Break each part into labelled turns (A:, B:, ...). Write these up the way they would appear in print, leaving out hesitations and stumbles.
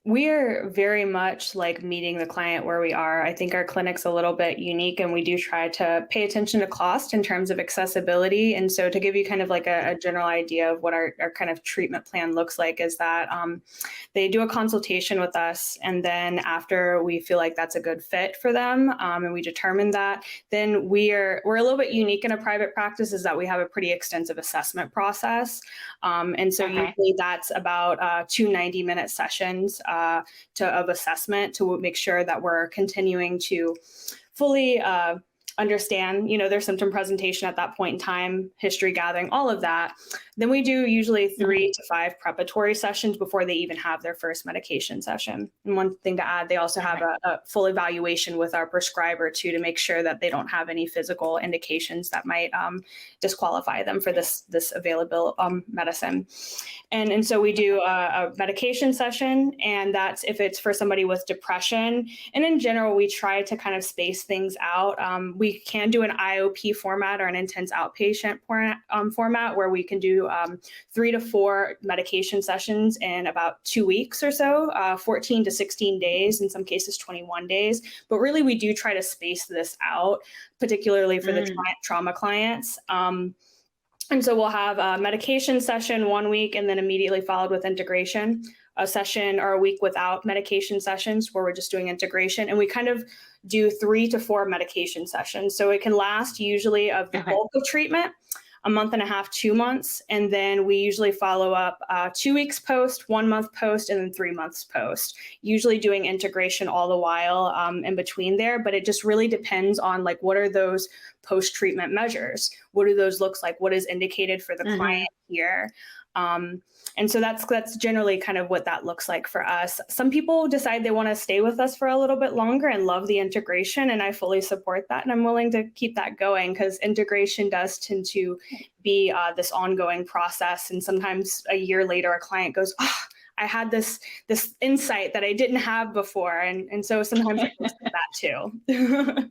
A: We are very much like meeting the client where we are. I think our clinic's a little bit unique and we do try to pay attention to cost in terms of accessibility. And so to give you kind of like a general idea of what our kind of treatment plan looks like is that they do a consultation with us. And then after we feel like that's a good fit for them and we determine that, then we're a little bit unique in a private practice is that we have a pretty extensive assessment process. And so
B: Okay.
A: usually that's about 2 90-minute sessions of assessment to make sure that we're continuing to fully understand, their symptom presentation at that point in time, history gathering, all of that. Then we do usually
B: Mhm.
A: 3 to 5 preparatory sessions before they even have their first medication session. And one thing to add, they also have
B: Okay.
A: a full evaluation with our prescriber too to make sure that they don't have any physical indications that might disqualify them for this available medicine. And so we do a medication session, and that's if it's for somebody with depression. And in general, we try to kind of space things out. We can do an IOP format or an intense outpatient format where we can do 3 to 4 medication sessions in about 2 weeks or so, 14 to 16 days, in some cases 21 days. But really, we do try to space this out, particularly for the
B: Mm.
A: trauma clients. And so we'll have a medication session 1 week and then immediately followed with integration, a session or a week without medication sessions where we're just doing integration. And we kind of do 3 to 4 medication sessions. So it can last usually of the
B: Okay.
A: bulk of treatment, a month and a half, 2 months. And then we usually follow up 2 weeks post, 1 month post, and then 3 months post, usually doing integration all the while in between there. But it just really depends on like, what are those post-treatment measures? What do those look like? What is indicated for the
B: Mhm.
A: client here? Um, and so that's generally kind of what that looks like for us. Some people decide they want to stay with us for a little bit longer and love the integration, and I fully support that. And I'm willing to keep that going because integration does tend to be this ongoing process. And sometimes a year later, a client goes, "Oh, I had this insight that I didn't have before," and so sometimes it looks like that too.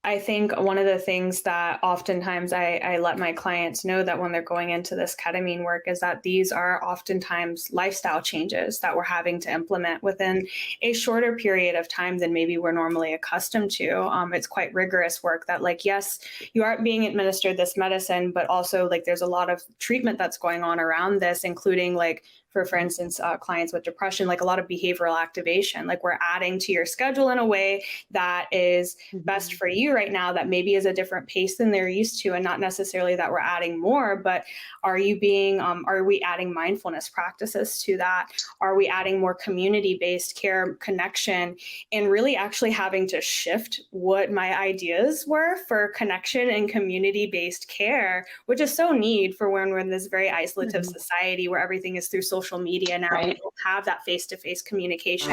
A: I think one of the things that oftentimes I let my clients know that when they're going into this ketamine work is that these are oftentimes lifestyle changes that we're having to implement within a shorter period of time than maybe we're normally accustomed to. It's quite rigorous work that, like, yes, you are being administered this medicine, but also like there's a lot of treatment that's going on around this, including like for instance, clients with depression, like a lot of behavioral activation. Like we're adding to your schedule in a way that is best
B: Mhm.
A: for you right now, that maybe is a different pace than they're used to, and not necessarily that we're adding more, but are we adding mindfulness practices to that? Are we adding more community-based care connection, and really actually having to shift what my ideas were for connection and community-based care, which is so neat for when we're in this very isolative
B: Mhm.
A: society where everything is through social media now. We
B: Right.
A: don't have that face-to-face communication.